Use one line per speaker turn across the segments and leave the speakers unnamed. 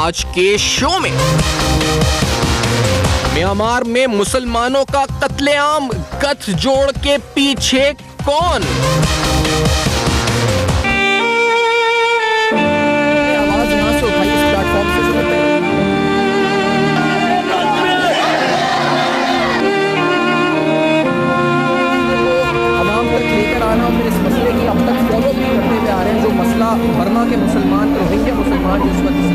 आज के शो में। म्यांमार में मुसलमानों का कत्लेआम, गठजोड़ के पीछे कौन?
आवाज यहाँ से उठाई, इस प्लेटफॉर्म से जरूरत है। आवाम तक लेकर आना और फिर इस मसले की अब तक फॉलो भी करते हुए आ रहे हैं, जो मसला बर्मा के मुसलमान, रोहिंग्या मुसलमान जो इस वक्त से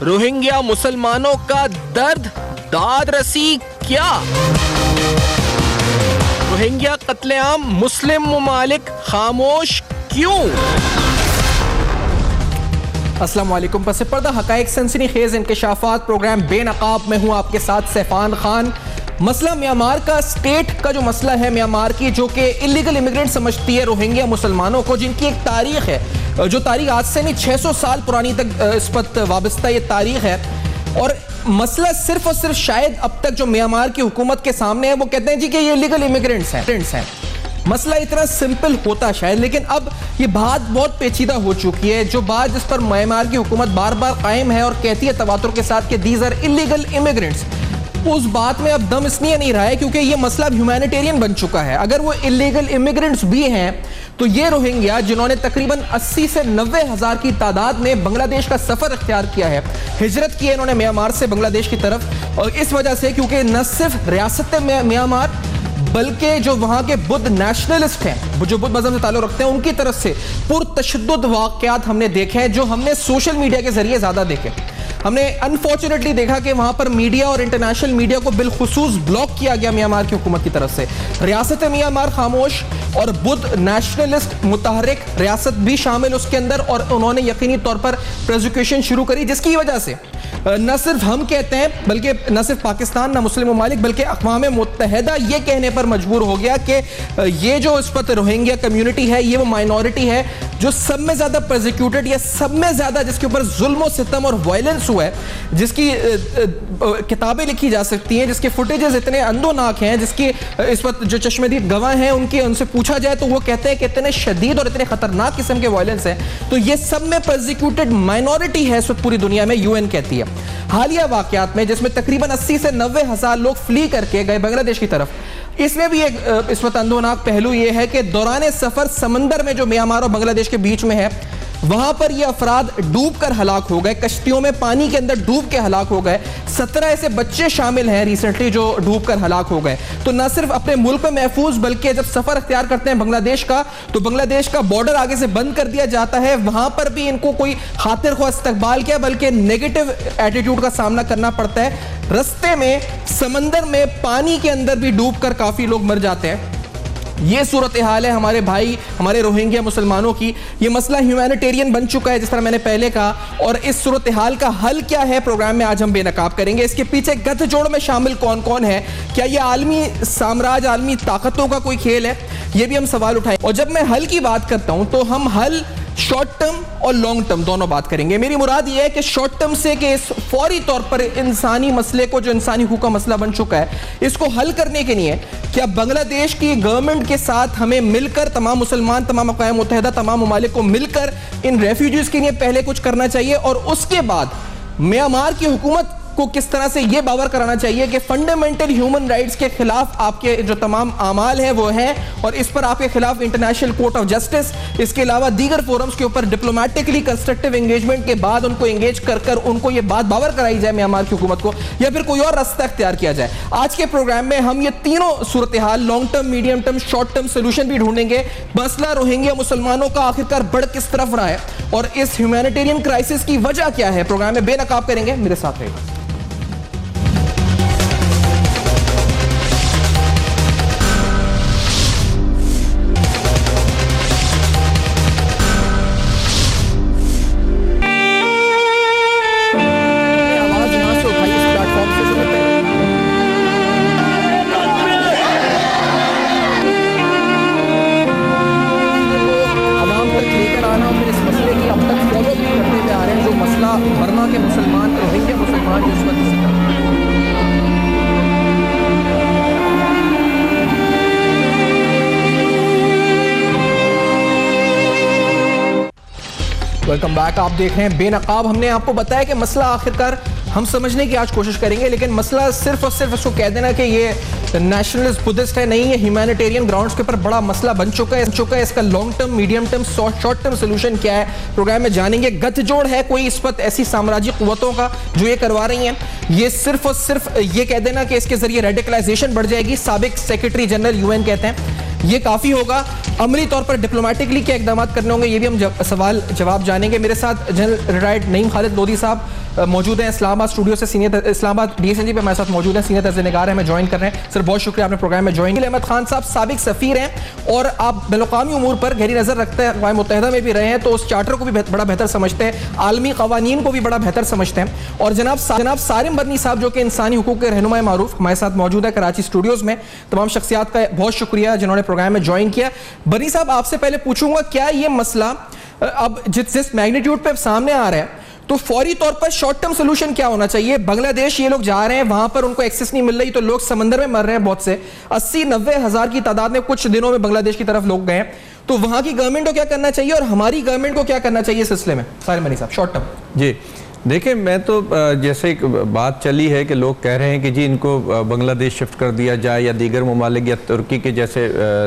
रोहिंग्या मुसलमानों का दर्द दाद रसी क्या? रोहिंग्या कत्लेआम, मुस्लिम ममालिक खामोश क्यों?
अस्सलाम वालेकुम। पस पर्दा हकाइक सनसनीखेज इंकशाफात प्रोग्राम बेनकाब में हूँ आपके साथ सैफान खान। मसला म्यांमार का, स्टेट का जो मसला है म्यांमार की, जो कि इलीगल इमिग्रेंट समझती है रोहिंग्या मुसलमानों को, जिनकी एक तारीख है, जो तारीख आज से नहीं 600 साल पुरानी तक इस पर वाबस्ता ये तारीख है। और मसला सिर्फ और सिर्फ शायद अब तक जो म्यांमार की हुकूमत के सामने है, वो कहते हैं जी कि ये इलीगल इमिग्रेंट्स हैं। मसला इतना सिंपल होता शायद, लेकिन अब ये बात बहुत पेचीदा हो चुकी है। जो बात जिस पर म्यांमार की हुकूमत बार बार कायम है और कहती है तवातुर के साथ कि दीज आर इलीगल इमिग्रेंट्स, उस बात में अब दम इसलिए नहीं रहा है क्योंकि ये मसला ह्यूमैनिटेरियन बन चुका है। अगर वो इलीगल इमिग्रेंट्स भी हैं तो ये रोहिंग्या जिन्होंने तकरीबन 80 से 90 हज़ार की तादाद में बांग्लादेश का सफर इख्तियार किया है, हिजरत की है इन्होंने म्यांमार से बांग्लादेश की तरफ, और इस वजह से क्योंकि न सिर्फ रियासत म्यांमार बल्कि जो वहाँ के बुद्ध नेशनलिस्ट हैं, जो बुद्ध मजहब से ताल्लुक़ रखते हैं, उनकी तरफ से पुरतशद्दुद वाक़यात हमने देखे हैं, जो हमने सोशल मीडिया के जरिए ज़्यादा देखे। हमने अनफॉर्चुनेटली देखा कि वहाँ पर मीडिया और इंटरनेशनल मीडिया को बिलखुसूस ब्लॉक किया गया म्यांमार की हुकूमत की तरफ से। रियासत म्यांमार खामोश और बुद्ध नेशनलिस्ट मुतहरिक रियासत भी शामिल उसके अंदर, और उन्होंने यकीनी तौर पर प्रोसिक्यूशन शुरू करी, जिसकी वजह से न सिर्फ हम कहते हैं, बल्कि न सिर्फ पाकिस्तान, न मुस्लिम ममालिक, बल्कि अक़वाम मुत्तहिदा ये कहने पर मजबूर हो गया कि ये जो इस पर रोहिंग्या कम्युनिटी है, ये वो माइनॉरिटी है जो सब में ज़्यादा प्रोसिक्यूटेड या सब में ज़्यादा जिसके ऊपर जुल्म और सितम और वायलेंस हुआ है, जिसकी किताबें लिखी जा सकती हैं, जिसके फुटेजेस इतने अंदोनाक हैं, जिसकी इस वक्त जो चश्मदीद गवाह हैं उनसे पूछा जाए तो वो कहते हैं कि इतने शदीद और इतने खतरनाक किस्म के वायलेंस हैं। तो ये सब में प्रोसिक्यूटेड माइनॉरिटी है इस वक्त पूरी दुनिया में, यूएन कहती है। हालिया वाकयात में जिसमें तकरीबन 80 से 90 हज़ार लोग फ्ली करके गए बांग्लादेश की तरफ, इसमें भी एक इस वक्त अंदोनाक पहलू यह है कि दौरान सफर समंदर में जो म्यांमार और बांग्लादेश के बीच में है, वहां पर ये अफराद डूब कर हलाक हो गए, कश्तियों में पानी के अंदर डूब के हलाक हो गए। 17 ऐसे बच्चे शामिल हैं रिसेंटली जो डूब कर हलाक हो गए। तो न सिर्फ अपने मुल्क में महफूज, बल्कि जब सफर अख्तियार करते हैं बांग्लादेश का, तो बांग्लादेश का बॉर्डर आगे से बंद कर दिया जाता है। वहां पर भी इनको कोई खातिर ख्वाह इस्तकबाल किया, बल्कि नेगेटिव एटीट्यूड का सामना करना पड़ता है। रस्ते में समंदर में पानी के अंदर भी डूब कर काफी लोग मर जाते हैं। ये सूरत हाल है हमारे भाई, हमारे रोहिंग्या मुसलमानों की। ये मसला ह्यूमैनिटेरियन बन चुका है, जिस तरह मैंने पहले कहा, और इस सूरत हाल का हल क्या है प्रोग्राम में आज हम बेनकाब करेंगे। इसके पीछे गठजोड़ में शामिल कौन कौन है, क्या ये आलमी साम्राज्य, आलमी ताकतों का कोई खेल है, ये भी हम सवाल उठाएं। और जब मैं हल की बात करता हूं तो हम हल शॉर्ट टर्म और लॉन्ग टर्म दोनों बात करेंगे। मेरी मुराद यह है कि शॉर्ट टर्म से कि इस फौरी तौर पर इंसानी मसले को, जो इंसानी हुकूक का मसला बन चुका है, इसको हल करने के लिए क्या बांग्लादेश की गवर्नमेंट के साथ हमें मिलकर, तमाम मुसलमान, तमाम अक़वाम मुत्तहिदा, तमाम ममालिक को मिलकर इन रेफ्यूजीज के लिए पहले कुछ करना चाहिए, और उसके बाद म्यांमार की हुकूमत को किस तरह से यह बावर कराना चाहिए कि फंडामेंटल ह्यूमन राइट्स के खिलाफ आपके जो तमाम आमाल हैं वो हैं, और इस पर आपके खिलाफ इंटरनेशनल कोर्ट ऑफ जस्टिस, इसके अलावा दीगर फोरम्स के ऊपर डिप्लोमेटिकली कंस्ट्रक्टिव एंगेजमेंट के बाद उनको एंगेज कर उनको ये बात बावर कराई जाए म्यांमार की हुकूमत को, या फिर कोई और रास्ता इख्तियार किया जाए। आज के प्रोग्राम में हम ये तीनों सूरत हाल, long term, medium term, short term solution भी ढूंढेंगे। मसला रोहिंग्या मुसलमानों का आखिरकार बढ़ किस तरफ रहा है और इस ह्यूमैनिटेरियन क्राइसिस की वजह क्या है, प्रोग्राम में बेनकाब करेंगे। मेरे साथ रहेगा। बर्मा के मुसलमान, रोहिंग्या मुसलमान वेलकम बैक। आप देख रहे हैं बेनकाब। हमने आपको बताया कि मसला आखिरकार हम समझने की आज कोशिश करेंगे, लेकिन मसला सिर्फ और सिर्फ इसको कह देना कि ये नेशनलिस्ट बुद्धिस्ट है नहीं, ये ह्यूमैनिटेरियन ग्राउंड्स के ऊपर बड़ा मसला बन चुका है। इसका long term, medium term, short term solution क्या है, प्रोग्राम में जानेंगे। गठजोड़ है कोई इस वक्त ऐसी साम्राज्यिक कुव्वतों का जो ये करवा रही हैं, ये सिर्फ और सिर्फ ये कह देना कि इसके जरिए रेडिकलाइजेशन बढ़ जाएगी। साबिक सेक्रेटरी जनरल यूएन कहते हैं ये काफी होगा। अमली तौर पर डिप्लोमेटिकली क्या इकदाम करने होंगे, ये भी हम सवाल जवाब जानेंगे। मेरे साथ जनरल रिटायर्ड नईम खालिद लोधी साहब मौजूद हैं इस्लामाबाद स्टूडियो से, सीनियर इस्लामाबाद DSNG पे हमारे साथ मौजूद हैं, सीनियर तर्जनिगार हैं, हमें ज्वाइन कर रहे हैं। सर बहुत शुक्रिया आपने प्रोग्राम में ज्वाइन किया। अहमद खान साहब साबिक सफीर हैं और आप बैनुल-अक़वामी उमूर पर गहरी नजर रखते हैं, अक़वाम मुत्तहिदा में भी रहे हैं, तो उस चार्टर को भी बड़ा बेहतर समझते हैं, आलमी क़वानीन को भी बड़ा बेहतर समझते हैं। और जनाब सारिम बरनी साहब जो कि इंसानी हुकूक के रहनुमा मारूफ हमारे साथ मौजूद है कराची स्टूडियोज़ में। तमाम शख्सियात का बहुत शुक्रिया जिन्होंने प्रोग्राम में ज्वाइन किया। बरनी साहब आपसे पहले पूछूंगा, क्या ये मसला अब जिस मैग्नीट्यूड पे सामने आ रहा है तो फौरी तौर पर शॉर्ट टर्म सोल्यूशन क्या होना चाहिए? बांग्लादेश ये लोग जा रहे हैं, वहां पर उनको एक्सेस नहीं मिल रही तो लोग समंदर में मर रहे हैं, बहुत से 80-90 हज़ार की तादाद में कुछ दिनों में बांग्लादेश की तरफ लोग गए। तो वहां की गवर्नमेंट को क्या करना चाहिए और हमारी गवर्नमेंट को क्या करना चाहिए इस सिलसिले में? सारिम बरनी साहब शॉर्ट टर्म।
जी देखिए, मैं तो जैसे एक बात चली है कि लोग कह रहे हैं कि जी इनको बांग्लादेश शिफ्ट कर दिया जाए या दीगर ममालिक या तुर्की के जैसे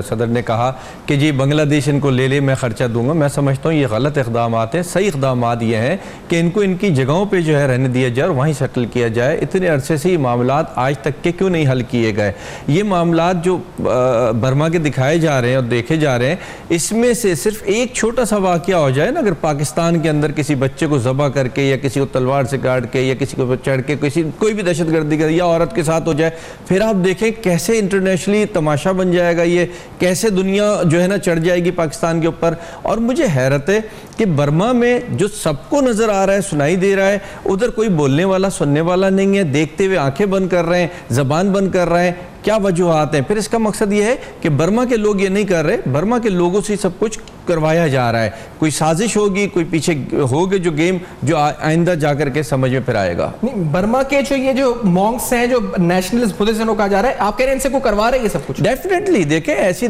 सदर ने कहा कि जी बांग्लादेश इनको ले ले, मैं ख़र्चा दूंगा। मैं समझता हूँ ये गलत इक़दाम हैं। सही इक़दाम ये हैं कि इनको इनकी जगहों पे जो है रहने दिया जाए और वहीं सेटल किया जाए। इतने अरसे से ये मामलात आज तक के क्यों नहीं हल किए गए? ये मामलात जो बर्मा के दिखाए जा रहे हैं और देखे जा रहे हैं, इसमें से सिर्फ एक छोटा सा वाक़या हो जाए ना, अगर पाकिस्तान के अंदर किसी बच्चे को ज़बह करके या किसी तलवार से काट के या किसी को चढ़ के कोई भी दहशतगर्दी कर या औरत के साथ हो जाए, फिर आप देखें कैसे इंटरनेशनली तमाशा बन जाएगा ये, कैसे दुनिया जो है ना चढ़ जाएगी पाकिस्तान के ऊपर। और मुझे हैरत है कि बर्मा में जो सबको नजर आ रहा है, सुनाई दे रहा है, उधर कोई बोलने वाला सुनने वाला नहीं है, देखते हुए आंखें बंद कर रहे हैं, जबान बंद कर रहे हैं। क्या वजूहात हैं? फिर इसका मकसद ये है कि बर्मा के लोग ये नहीं कर रहे, बर्मा के लोगों से सब कुछ करवाया जा रहा है। कोई साजिश होगी, कोई पीछे होगे जो गेम जो आइंदा जाकर के समझ में फिर आएगा।
नहीं, बर्मा के ये जो मॉन्क्स हैं, जो नेशनलिस्ट बुद्धिज्म कहा जा रहा है, आप कह रहे हैं इनसे को करवा रहे हैं ये सब कुछ?
डेफिनेटली देखें, ऐसी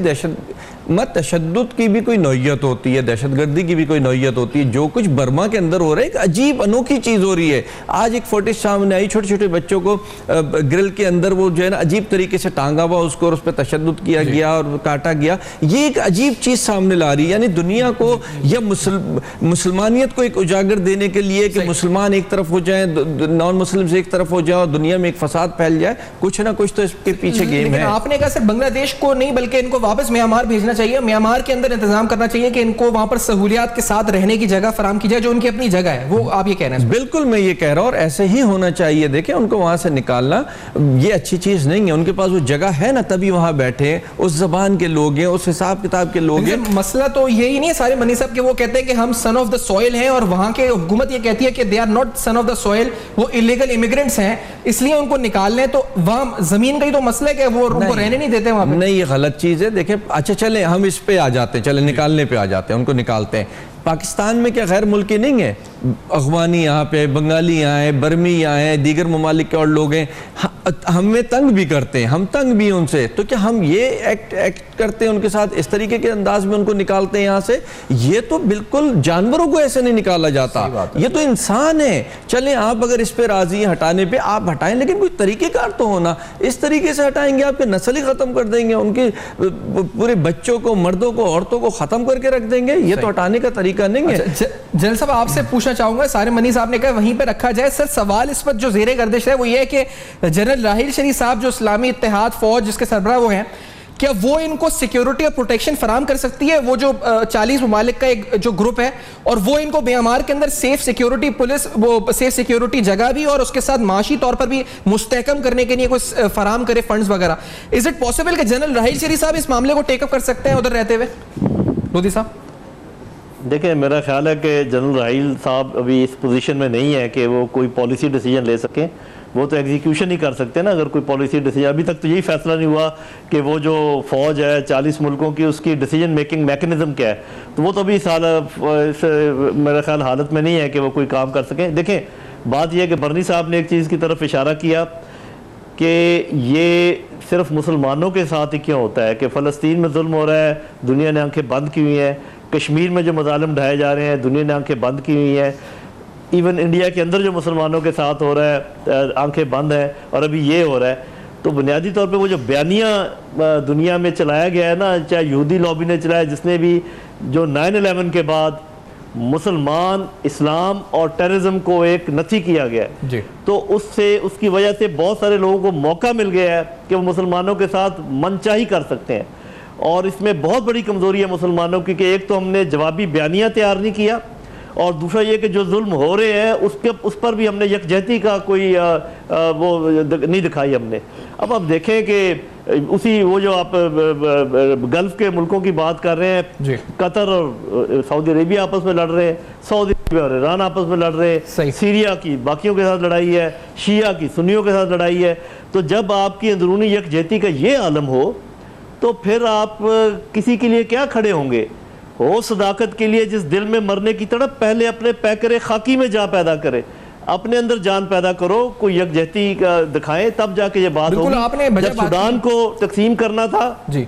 तशद्दुद की भी कोई नौयत होती है, दहशतगर्दी की भी कोई नौयत होती है। जो कुछ बर्मा के अंदर हो रहा है एक अजीब अनोखी चीज़ हो रही है। आज एक फुटेज सामने आई, छोटे छोटे बच्चों को ग्रिल के अंदर वो जो है ना अजीब तरीके से टांगा हुआ उसको और उस पर तशद्दुद किया गया और काटा गया। ये एक अजीब चीज़ सामने ला रही है, यानी दुनिया को या मुसलमानियत को एक उजागर देने के लिए कि मुसलमान एक तरफ हो जाए, नॉन मुस्लिम एक तरफ हो जाए और दुनिया में एक फसाद फैल जाए। कुछ ना कुछ तो इसके पीछे गेम है।
आपने कहा सिर्फ बांग्लादेश को नहीं बल्कि इनको वापस म्यांमार भेजना चाहिए, म्यांमार के अंदर इंतजाम करना चाहिए कि इनको वहां पर सहूलियात के साथ रहने की जगह फराम की जाए जो उनकी अपनी जगह है। वो आप ये कह रहे हैं?
बिल्कुल मैं ये कह रहा हूं और ऐसे ही होना चाहिए। देखें, उनको वहां से निकालना ये अच्छी चीज नहीं है। उनके पास वो जगह है ना, तभी वहां बैठे, उस जबान के लोग हैं, उस हिसाब किताब के लोग हैं।
मसला तो यही नहीं है सारे मनी साहब के, वो कहते हैं कि हम सन ऑफ द सॉइल हैं और वहां के हुकूमत ये कहती है कि they are not son of the soil, वो इलीगल इमिग्रेंट्स हैं, इसलिए उनको निकाल लें। तो वहां जमीन का ही तो मसला है कि वो उनको रहने नहीं देते वहां पे।
नहीं, ये गलत चीज है। देखें, अच्छा चले हम इस पे आ जाते हैं, चले निकालने पे आ जाते हैं, उनको निकालते हैं। पाकिस्तान में क्या गैर मुल्की नहीं है? अफगानी यहाँ पे, बंगाली यहाँ है, बर्मी यहाँ है, दीगर ममालिक के और लोग हैं। हमें तंग भी करते हैं, हम तंग भी उनसे। तो क्या हम ये एक्ट करते हैं उनके साथ, इस तरीके के अंदाज में उनको निकालते हैं यहाँ से? ये तो बिल्कुल जानवरों को ऐसे नहीं निकाला जाता, ये तो इंसान है। चलें आप अगर इस पे राजी हैं हटाने पे, आप हटाएं, लेकिन कोई तरीकेकार तो होना। इस तरीके से हटाएंगे आपके नस्ल ही खत्म कर देंगे, उनके पूरे बच्चों को, मर्दों को, औरतों को खत्म करके रख देंगे। ये तो हटाने का तरीका नहीं है।
जनरल साहब आपसे पूछना चाहूंगा, सारे मनी साहब ने कहा वहीं पे रखा जाए। सर सवाल इस वक्त जो जेरे गर्दिश है वो ये है कि जनरल राहिल शरीफ साहब जो इस्लामी इत्तेहाद फौज जिसके सरबराह वो हैं, क्या वो इनको सिक्योरिटी और प्रोटेक्शन फराम कर सकती है? वो जो 40 ममालिक का एक जो ग्रुप है और वो इनको म्यांमार के अंदर सेफ सिक्योरिटी पुलिस, वो सेफ सिक्योरिटी जगह भी और उसके साथ माशी तौर पर भी मुस्तहकम करने के लिए कुछ फराम करे फंड्स वगैरह। इज इट पॉसिबल कि जनरल राहिल शरीफ साहब इस मामले को टेकअप कर सकते हैं उधर रहते हुए? लोधी साहब
देखिए, मेरा ख्याल है कि जनरल राहिल साहब अभी इस पोजीशन में नहीं है कि वो कोई पॉलिसी डिसीजन ले सकें। वो तो एग्जीक्यूशन ही कर सकते हैं ना, अगर कोई पॉलिसी डिसीजन। अभी तक तो यही फैसला नहीं हुआ कि वो जो फ़ौज है 40 मुल्कों की, उसकी डिसीजन मेकिंग मैकेनिज्म क्या है। तो वो तो अभी मेरा ख्याल हालत में नहीं है कि वो कोई काम कर सकें। देखें, बात यह है कि बरनी साहब ने एक चीज़ की तरफ इशारा किया कि ये सिर्फ मुसलमानों के साथ ही क्यों होता है कि फ़लस्तीन में जुल्म हो रहा है, दुनिया ने आंखें बंद की हुई हैं, कश्मीर में जो मज़ालिम ढाए जा रहे हैं, दुनिया ने आंखें बंद की हुई हैं। इवन इंडिया के अंदर जो मुसलमानों के साथ हो रहा है, आंखें बंद हैं, और अभी ये हो रहा है। तो बुनियादी तौर पे वो जो बयानिया दुनिया में चलाया गया है ना, चाहे यहूदी लॉबी ने चलाया, जिसने भी जो 9/11 के बाद मुसलमान, इस्लाम और टेररिज्म को एक नथी किया गया है
जी।
तो उससे, उसकी वजह से बहुत सारे लोगों को मौका मिल गया है कि वो मुसलमानों के साथ मनचाही कर सकते हैं। और इसमें बहुत बड़ी कमज़ोरी है मुसलमानों की कि एक तो हमने जवाबी बयानिया तैयार नहीं किया, और दूसरा ये कि जो जुल्म हो रहे हैं उस पर भी हमने यकजहती का कोई वो नहीं दिखाई हमने। अब आप देखें कि उसी वो जो आप गल्फ के मुल्कों की बात कर रहे हैं, कतर और सऊदी अरेबिया आपस में लड़ रहे हैं, सऊदी अरेबिया और ईरान आपस में लड़ रहे हैं, सीरिया की बाकियों के साथ लड़ाई है, शिया की सुन्नियों के साथ लड़ाई है। तो जब आपकी अंदरूनी यकजहती का ये आलम हो तो फिर आप किसी के लिए क्या खड़े होंगे? हो सदाकत के लिए जिस दिल में मरने की तड़प, पहले अपने पैकरे खाकी में जा पैदा करे, अपने अंदर जान पैदा करो, कोई यकजहती का दिखाएं, तब जाके ये बात होगी।
आपने
जब सूडान को तकसीम करना था जी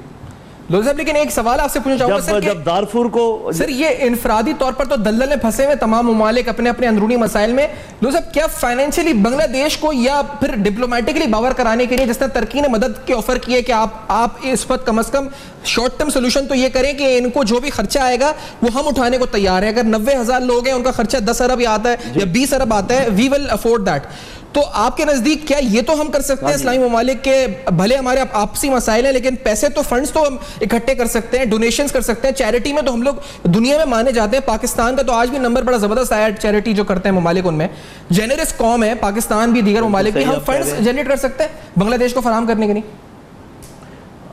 लोधी साहब, लेकिन एक सवाल आपसे पूछना चाहूंगा सर,
जब दारफुर को
सर ये इनफरादी तौर पर तो दलदल में फंसे हुए तमाम ममालिक अपने अपने अंदरूनी मसाइल में, लोधी साहब क्या फाइनेंशियली बांग्लादेश को या फिर डिप्लोमेटिकली बावर कराने के लिए जिस तरह तुर्की ने मदद के ऑफर किए कि आप इस वक्त कम से कम शॉर्ट टर्म सोल्यूशन तो ये करें कि इनको जो भी खर्चा आएगा वो हम उठाने को तैयार है, अगर 90,000 लोग हैं उनका खर्चा 10 अरब आता है या 20 अरब आता है, वी विल अफोर्ड दैट। तो आपके नजदीक क्या ये तो हम कर सकते हैं इस्लामी ममालिक के, भले हमारे आपसी मसाइल हैं लेकिन पैसे तो फंड्स तो हम इकट्ठे कर सकते हैं, डोनेशंस कर सकते हैं, चैरिटी में तो हम लोग दुनिया में माने जाते हैं। पाकिस्तान का तो आज भी नंबर बड़ा जबरदस्त आया चैरिटी जो करते हैं ममालिक, उनमें जेनरस कौम है पाकिस्तान भी, दीगर ममालिक भी, हम फंड्स जनरेट कर सकते हैं बांग्लादेश को फराहम करने के लिए।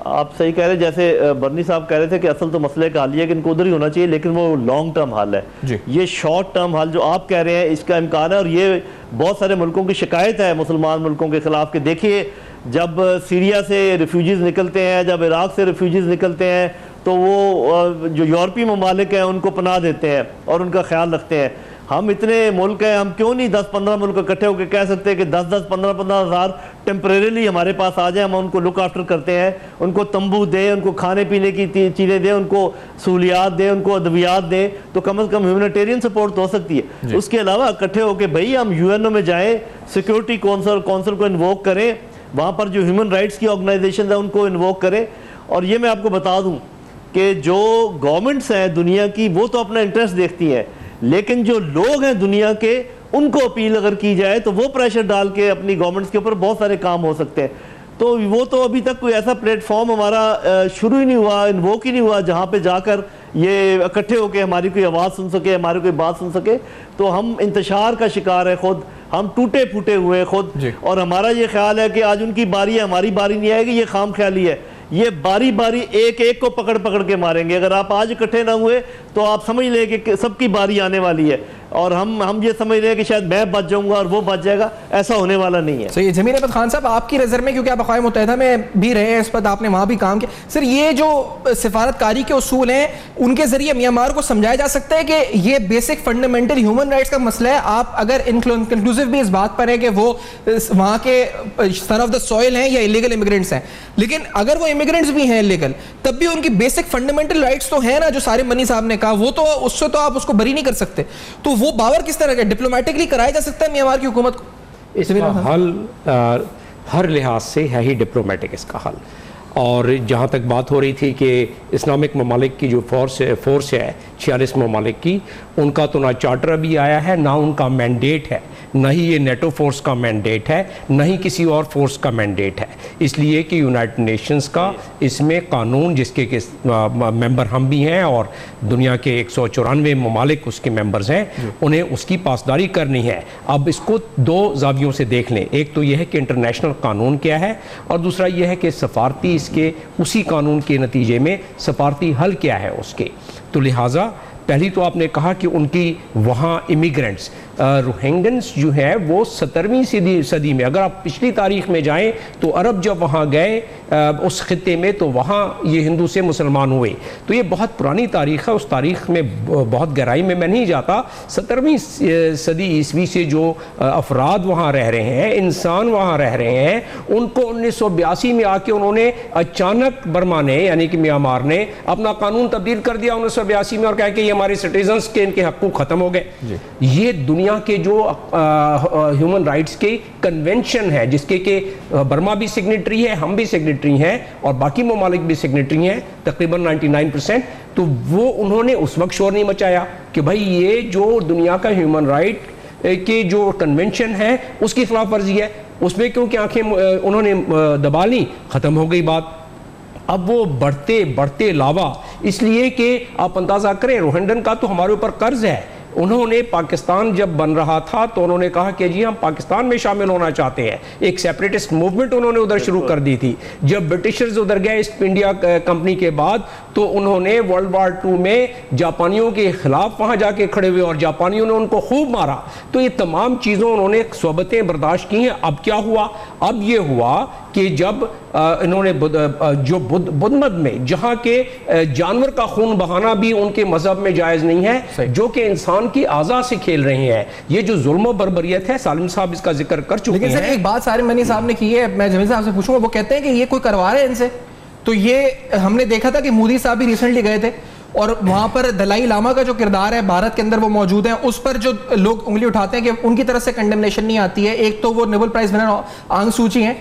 आप सही कह रहे हैं, जैसे बर्नी साहब कह रहे थे कि असल तो मसले का हल है कि इनको उधर ही होना चाहिए, लेकिन वो लॉन्ग टर्म हल है। ये शॉर्ट टर्म हल जो आप कह रहे हैं इसका इम्कान है, और ये बहुत सारे मुल्कों की शिकायत है मुसलमान मुल्कों के खिलाफ कि देखिए जब सीरिया से रिफ्यूजीज निकलते हैं, जब इराक से रिफ्यूजीज निकलते हैं तो वो जो यूरोपीय ममालिक हैं उनको पनाह देते हैं और उनका ख्याल रखते हैं। हम इतने मुल्क हैं, हम क्यों नहीं 10-15 मुल्क इकट्ठे होकर कह सकते हैं कि 10-10, 15-15 हज़ार टेम्परेरीली हमारे पास आ जाए, हम उनको लुक आफ्टर करते हैं, उनको तंबू दें, उनको खाने पीने की चीज़ें दें, उनको सहूलियात दें, उनको अद्वियात दें, तो कम से कम ह्यूमैनिटेरियन सपोर्ट तो हो सकती है। उसके अलावा इकट्ठे होकर भाई हम यूएनओ में जाएँ, सिक्योरिटी काउंसिल को इन्वोक करें, वहाँ पर जो ह्यूमन राइट्स की ऑर्गेनाइजेशन है उनको इन्वोक करें। और ये मैं आपको बता दूँ कि जो गवर्नमेंट्स हैं दुनिया की वो तो अपना इंटरेस्ट देखती हैं, लेकिन जो लोग हैं दुनिया के उनको अपील अगर की जाए तो वो प्रेशर डाल के अपनी गवर्नमेंट्स के ऊपर बहुत सारे काम हो सकते हैं। तो वो तो अभी तक कोई ऐसा प्लेटफॉर्म हमारा शुरू ही नहीं हुआ, इन्वोक ही नहीं हुआ जहाँ पे जाकर ये इकट्ठे होके हमारी कोई आवाज़ सुन सके, हमारी कोई बात सुन सके। तो हम इंतशार का शिकार है खुद, हम टूटे फूटे हुए खुद, और हमारा ये ख्याल है कि आज उनकी बारी है, हमारी बारी नहीं आएगी, ये खाम ख्याली है। ये बारी बारी एक एक को पकड़ पकड़ के मारेंगे। अगर आप आज इकट्ठे ना हुए तो आप समझ लें कि सबकी बारी आने वाली है, और हम ये समझ रहे हैं कि शायद मैं बच जाऊंगा और वो बच जाएगा, ऐसा होने वाला नहीं है।
सही है। जमीर अहमद खान साहब, आपकी नज़र में, क्योंकि आप अक़वाम मुत्तहिदा में भी रहे हैं इस पर, आपने वहाँ भी काम किया, सर ये जो सिफारतकारी के उसूल हैं उनके जरिए म्यांमार को समझाया जा सकता है कि ये बेसिक फंडामेंटल ह्यूमन राइट्स का मसला है। आप अगर इंक्लूसिव भी इस बात पर है कि वो वहाँ के सन ऑफ द सॉइल हैं या इलीगल इमिग्रेंट्स हैं, लेकिन अगर वो इमिग्रेंट्स भी हैं इलीगल, तब भी उनकी बेसिक फंडामेंटल राइट्स तो है ना, जो सारे मनी साहब ने कहा, वो तो उससे तो आप उसको बरी नहीं कर सकते। तो वो बावर किस तरह का डिप्लोमेटिकली कराया जा सकता है म्यांमार की हुकूमत को?
इसका हल हर लिहाज से है ही डिप्लोमेटिक इसका हल। और जहाँ तक बात हो रही थी कि इस्लामिक ममालिक की जो फोर्स है 46 ममालिक की, उनका तो ना चार्टर अभी आया है, ना उनका मैंडेट है, न ही ये नेटो फोर्स का मैंडेट है, न ही किसी और फोर्स का मैंडेट है। इसलिए कि यूनाइटेड नेशंस का इसमें कानून, जिसके मेंबर हम भी हैं और दुनिया के 194 ममालिक उसके मेंबर्स हैं, उन्हें उसकी पासदारी करनी है। अब इसको दो जावियों से देख लें, एक तो यह है कि इंटरनेशनल कानून क्या है, और दूसरा यह है कि सफारती इसके उसी कानून के नतीजे में सफारती हल क्या है उसके। तो लिहाजा पहली तो आपने कहा कि उनकी वहाँ इमिग्रेंट्स रोहिंग्यंस जो है वो 17वीं सदी में, अगर आप पिछली तारीख में जाएं तो अरब जब वहाँ गए उस खित्ते में तो वहाँ ये हिंदू से मुसलमान हुए। तो ये बहुत पुरानी तारीख है, उस तारीख में बहुत गहराई में मैं नहीं जाता। 17वीं सदी ईस्वी से जो अफराद वहाँ रह रहे हैं, इंसान वहाँ रह रहे हैं, उनको 1982 में आके उन्होंने अचानक बर्मा ने यानी कि म्यांमार ने अपना कानून तब्दील कर दिया 1982 में और कहा कि ये हमारे सिटीजन्स के इनके हकूक ख़त्म हो गए। ये दुनिया के जो ह्यूमन राइट्स के कन्वेंशन है जिसके के बर्मा भी सिग्नेटरी है, हम भी सिग्नेटरी हैं और बाकी ममालिक भी सिग्नेटरी हैं तकरीबन 99%। तो वो उन्होंने उस वक्त शोर नहीं मचाया कि भाई ये जो दुनिया का ह्यूमन राइट के जो कन्वेंशन है उसकी खिलाफ वर्जी है, उसमें क्योंकि आंखें उन्होंने दबा ली, ख़त्म हो गई बात। अब वो बढ़ते बढ़ते लावा, इसलिए कि आप अंदाज़ा करें रोहिंग्यन का तो हमारे ऊपर कर्ज है। उन्होंने पाकिस्तान जब बन रहा था तो उन्होंने कहा कि जी हम पाकिस्तान में शामिल होना चाहते हैं, एक सेपरेटिस्ट मूवमेंट उन्होंने उधर शुरू कर दी थी। जब ब्रिटिशर्स उधर गए ईस्ट इंडिया कंपनी के बाद तो उन्होंने वर्ल्ड वार 2 में जापानियों के खिलाफ वहाँ जाके खड़े हुए और जापानियों ने उनको खूब मारा। तो ये तमाम चीज़ों उन्होंने सोबतें बर्दाश्त की हैं। अब क्या हुआ? अब ये हुआ कि जब इन्होंने जो बुद्ध मत में जहाँ के जानवर का खून बहाना भी उनके मजहब में जायज़ नहीं है, जो कि इंसान की आज़ा से खेल रहे हैं, ये जो जुल्म बर्बरियत है, सालिम साहब इसका जिक्र कर चुके हैं।
एक बात सारिम मनी साहब ने की है, मैं जमील साहब से पूछूंगा, वो कहते हैं कि ये कोई करवा रहे हैं इनसे। तो ये हमने देखा था कि मोदी साहब भी रिसेंटली गए थे और वहां पर दलाई लामा का जो किरदार है भारत के अंदर वो मौजूद है, उस पर जो लोग उंगली उठाते हैं कि उनकी तरफ से कंडेमनेशन नहीं आती है। एक तो वो नोबेल प्राइज विनर आंग सूची हैं,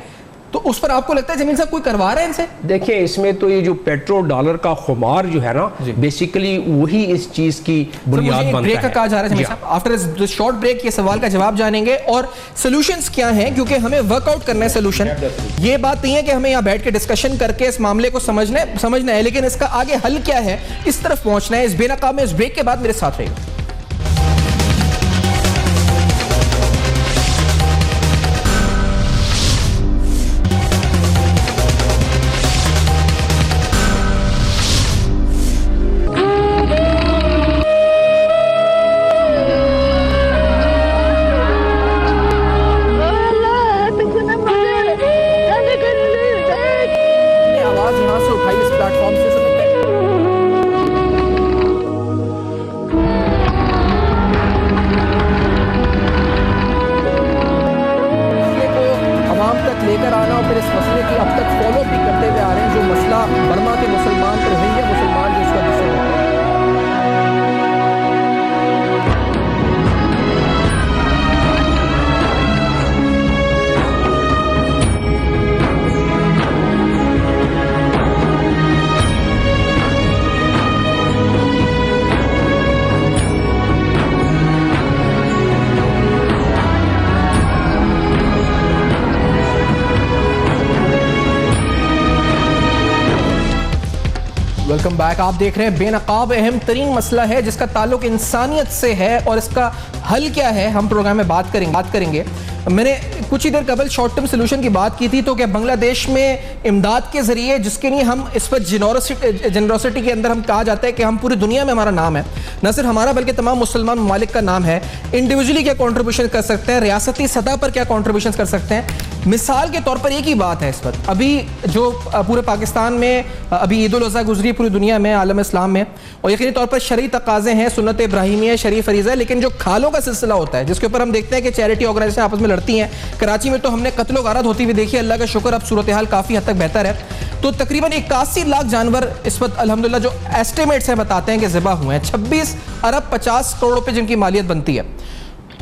तो उस पर आपको लगता है जमीन साहब कोई करवा रहे हैं इनसे?
देखिए, इसमें तो ये जो पेट्रोल डॉलर का खुमार जो है ना, बेसिकली वही इस चीज की बुनियाद बनता है।
ब्रेक का कहा जा रहा है जमीन साहब, आफ्टर दिस शॉर्ट ब्रेक ये सवाल का जवाब जानेंगे और सॉल्यूशंस क्या हैं, क्योंकि हमें वर्कआउट करना है सॉल्यूशन। ये बात नहीं है कि हमें यहाँ बैठ के डिस्कशन करके इस मामले को समझना है, लेकिन इसका आगे हल क्या है, इस तरफ पहुंचना है। इस बेनकाब में इस ब्रेक के बाद मेरे साथ रहेगा। Welcome back. आप देख रहे हैं बेनकाब, अहम तरीन मसला है जिसका ताल्लुक इंसानियत से है और इसका हल क्या है हम प्रोग्राम में बात करेंगे। मैंने कुछ ही देर कबल शॉर्ट टर्म सोल्यूशन की बात की थी, तो क्या बांग्लादेश में इमदाद के जरिए, जिसके लिए हम इस पर जेनरोसिटी के अंदर हम कहा जाता है कि हम पूरी दुनिया में हमारा नाम है, न सिर्फ हमारा बल्कि तमाम मुसलमान ममालिक का नाम है, इंडिविजुअली क्या कॉन्ट्रीब्यूशन कर सकते हैं, रियासती सतह पर क्या कॉन्ट्रीब्यूशन कर सकते हैं। मिसाल के तौर पर एक ही बात है इस वक्त, अभी जो पूरे पाकिस्तान में अभी ईद उल अज़हा गुजरी, पूरी दुनिया में आलम इस्लाम में, और यकीनी तौर पर शरई तकाज़े हैं, सुन्नत इब्राहिमिया, शरीफ फरीज़ा, लेकिन जो खालों का सिलसिला होता है जिसके ऊपर हम देखते हैं कि चैरिटी ऑर्गेनाइजेशन आपस में लड़ती हैं। कराची में तो हमने कत्लो गारत होती हुई देखी, अल्लाह का शुक्र अब सूरत हाल काफ़ी हद तक बेहतर है। तो तकरीबन 81 लाख जानवर इस वक्त अल्हम्दुलिल्लाह जो एस्टिमेट्स हैं बताते हैं कि ज़िबा हुए हैं। 26 अरब 50 करोड़ रुपये जिनकी मालियत बनती है।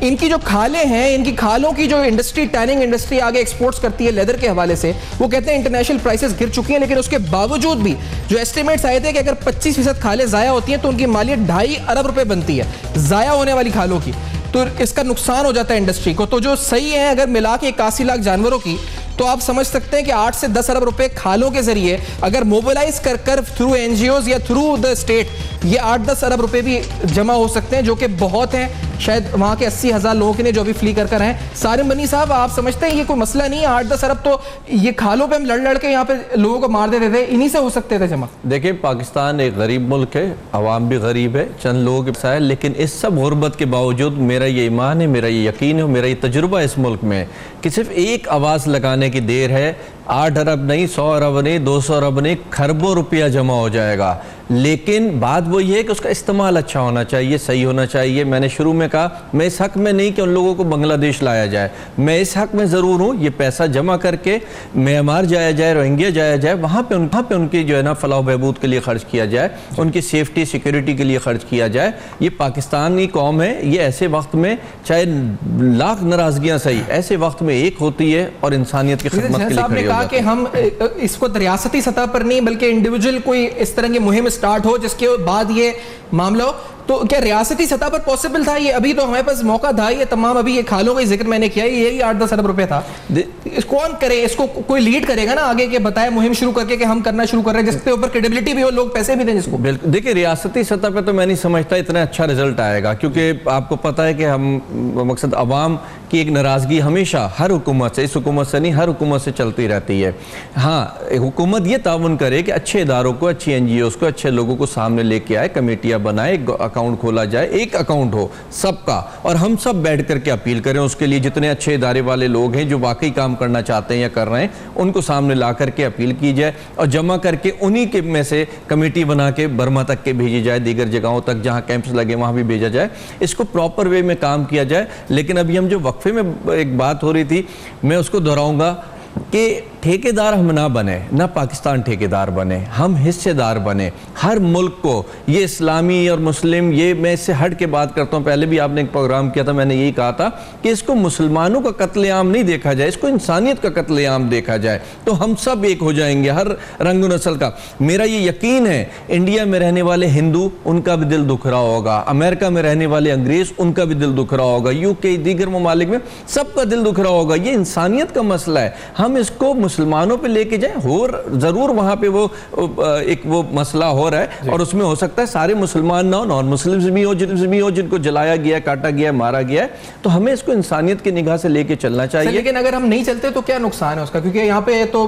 इनकी जो खालें हैं, इनकी खालों की जो इंडस्ट्री, टैनिंग इंडस्ट्री आगे एक्सपोर्ट्स करती है लेदर के हवाले से, वो कहते हैं इंटरनेशनल प्राइसेस गिर चुकी हैं, लेकिन उसके बावजूद भी जो एस्टिमेट्स आए थे कि अगर 25% खालें ज़ाया होती हैं तो उनकी मालियत 2.5 अरब रुपए बनती है ज़ाया होने वाली खालों की, तो इसका नुकसान हो जाता है इंडस्ट्री को। तो जो सही है, अगर मिला के 81 लाख जानवरों की, तो आप समझ सकते हैं कि 8 से 10 अरब रुपए खालों के जरिए अगर मोबिलाइज कर थ्रू एनजीओज या थ्रू द स्टेट ये 8-10 अरब रुपए भी जमा हो सकते हैं, जो कि बहुत हैं। शायद वहां के 80,000 लोगों के लिए जो अभी फ्ली कर हैं। सारिम बनी साहब, आप समझते हैं ये कोई मसला नहीं है? 8-10 अरब तो ये खालों पे हम लड़ के यहाँ पे लोगों को मार देते थे, इन्हीं से हो सकते थे जमा।
देखिए, पाकिस्तान एक गरीब मुल्क है, अवाम भी गरीब है, चंद लोगों के साथ, लेकिन इस सब गुर्बत के बावजूद मेरा ये ईमान है, मेरा ये यकीन है, मेरा ये तजुर्बा इस मुल्क में कि सिर्फ एक आवाज़ लगाने की देर है। 8 अरब नहीं, 100 अरब नहीं, 200 अरब नहीं, खरबों रुपया जमा हो जाएगा। लेकिन बात वो ये है कि उसका इस्तेमाल अच्छा होना चाहिए, सही होना चाहिए। मैंने शुरू में कहा, मैं इस हक में नहीं कि उन लोगों को बांग्लादेश लाया जाए, मैं इस हक में ज़रूर हूँ ये पैसा जमा करके म्यांमार जाया जाए, रोहिंग्या जाया जाए, वहाँ पे उनकी जो है ना फलाह बहबूद के लिए खर्च किया जाए, उनकी सेफ्टी सिक्योरिटी के लिए खर्च किया जाए। ये पाकिस्तानी कौम है, ये ऐसे वक्त में चाहे लाख नाराज़गियाँ सही, ऐसे वक्त में एक होती है और इंसानियत की खिदमत के लिए खड़ी हो जाती है।
कि हम इसको रियासती सतह पर नहीं बल्कि इंडिविजुअल कोई इस तरह की मुहिम स्टार्ट हो जिसके बाद ये मामला हो, तो क्या रियासती सतह पर पॉसिबल था ये? अभी तो हमारे पास मौका था, ये तमाम अभी ये खालों का जिक्र मैंने किया, यही 8-10 अरब रुपए था। कौन करे इसको? कोई लीड करेगा ना आगे के, बताए मुहिम शुरू करके कि हम करना शुरू कर रहे हैं, जिसके ऊपर क्रेडिबिलिटी भी हो, लोग पैसे भी दें जिसको।
बिल्कुल। देखिए, रियासती सतह पे तो मैं नहीं समझता इतना अच्छा रिजल्ट आएगा, क्योंकि आपको पता है कि हम मकसद अवाम की एक नाराज़गी हमेशा हर हुकूमत से, इस हुकूमत से नहीं, हर हुकूमत से चलती रहती है। हाँ, हुकूमत ये ताउन करे कि अच्छे इदारों को, अच्छी NGOs को, अच्छे लोगों को सामने लेके आए, कमेटियाँ बनाए, अकाउंट खोला जाए, एक अकाउंट हो सबका, और हम सब बैठ करके अपील करें उसके लिए। जितने अच्छे इदारे वाले लोग हैं जो वाकई काम करना चाहते हैं या कर रहे हैं, उनको सामने ला करके अपील की जाए और जमा करके उन्हीं के में से कमेटी बना के बर्मा तक के भेजी जाए, दीगर जगहों तक जहाँ कैंप्स लगे वहाँ भी भेजा जाए, इसको प्रॉपर वे में काम किया जाए। लेकिन अभी हम जो वक्फे में एक बात हो रही थी, मैं उसको दोहराऊंगा कि ठेकेदार हम ना बने, ना पाकिस्तान ठेकेदार बने, हम हिस्सेदार बने। हर मुल्क को ये इस्लामी और मुस्लिम, ये मैं इससे हट के बात करता हूँ। पहले भी आपने एक प्रोग्राम किया था, मैंने यही कहा था कि इसको मुसलमानों का कत्लेआम नहीं देखा जाए, इसको इंसानियत का कत्लेआम देखा जाए, तो हम सब एक हो जाएंगे, हर रंग नस्ल का। मेरा ये यकीन है, इंडिया में रहने वाले हिंदू, उनका भी दिल दुख रहा होगा, अमेरिका में रहने वाले अंग्रेज, उनका भी दिल दुख रहा होगा, UK दीगर ममालिक में सबका दिल दुख रहा होगा। ये इंसानियत का मसला है, हम इसको मुसलमानों पे लेके जाएं। हो जरूर वहां पे वो एक वो मसला हो रहा है, और उसमें हो सकता है सारे मुसलमान ना हो, नॉन मुस्लिम्स भी हो, जिनको जलाया गया, काटा गया, मारा गया है। तो हमें इसको इंसानियत की निगाह से लेके चलना चाहिए।
लेकिन अगर हम नहीं चलते तो क्या नुकसान है उसका? क्योंकि यहाँ पे तो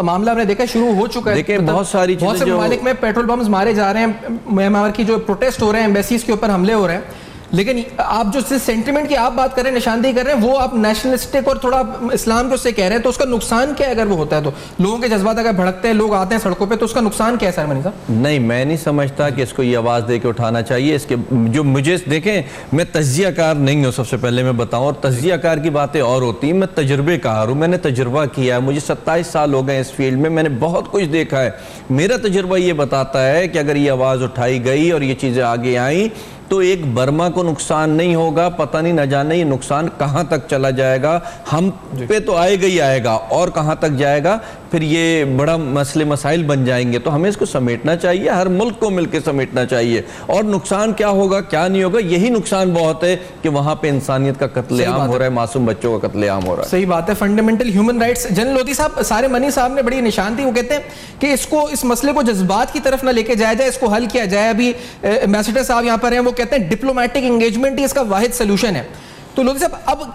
मामला हमने देखा शुरू हो चुका है।
देखिए, बहुत सारी
बहुत से ममालिक में पेट्रोल बम्स मारे जा रहे हैं, म्यांमार की जो प्रोटेस्ट हो रहे हैं, एम्बेसीज के ऊपर हमले हो रहे हैं। लेकिन आप जो सेंटिमेंट की आप बात कर रहे हैं, निशानदेही कर रहे हैं, वो आप नेशनलिस्टिक और थोड़ा इस्लाम को उससे कह रहे हैं, तो उसका नुकसान क्या है अगर वो होता है? तो लोगों के जज्बात अगर भड़कते हैं, लोग आते हैं सड़कों पे, तो उसका नुकसान क्या है सर मनी साहब?
नहीं, मैं नहीं समझता कि इसको ये आवाज़ दे के उठाना चाहिए। इसके जो मुझे देखें, मैं तज्जियाकार नहीं हूँ, सबसे पहले मैं बताऊँ, और तज्जियाकार की बातें और होती हैं, मैं तजुर्बेकार हूँ, मैंने तजुर्बा किया है, मुझे 27 साल हो गए इस फील्ड में, मैंने बहुत कुछ देखा है। मेरा तजुर्बा ये बताता है कि अगर ये आवाज़ उठाई गई और ये चीज़ें आगे आई तो एक बर्मा को नुकसान नहीं होगा, पता नहीं न जाने ये नुकसान कहाँ तक चला जाएगा। हम पे तो आएगा ही आएगा, और कहाँ तक जाएगा, फिर ये बड़ा मसले मसाइल बन जाएंगे। तो हमें इसको समेटना चाहिए, हर मुल्क को मिलकर समेटना चाहिए। और नुकसान क्या होगा, क्या नहीं होगा, यही नुकसान बहुत है कि वहाँ पे इंसानियत का कत्लेआम हो रहा है, मासूम बच्चों का कत्लेआम हो रहा है।
सही बात है। Fundamental human rights, general Lodhi साहब, सारे मनी साहब ने बड़ी निशान दी। वो कहते हैं कि इसको, इस मसले को जज्बात की तरफ ना लेके जाया जाए, इसको हल किया जाए। अभी एम्बेसडर साहब यहाँ पर हैं, वो कहते हैं डिप्लोमेटिक एंगेजमेंट ही इसका वाहिद सोल्यूशन है। तो लोधी साहब,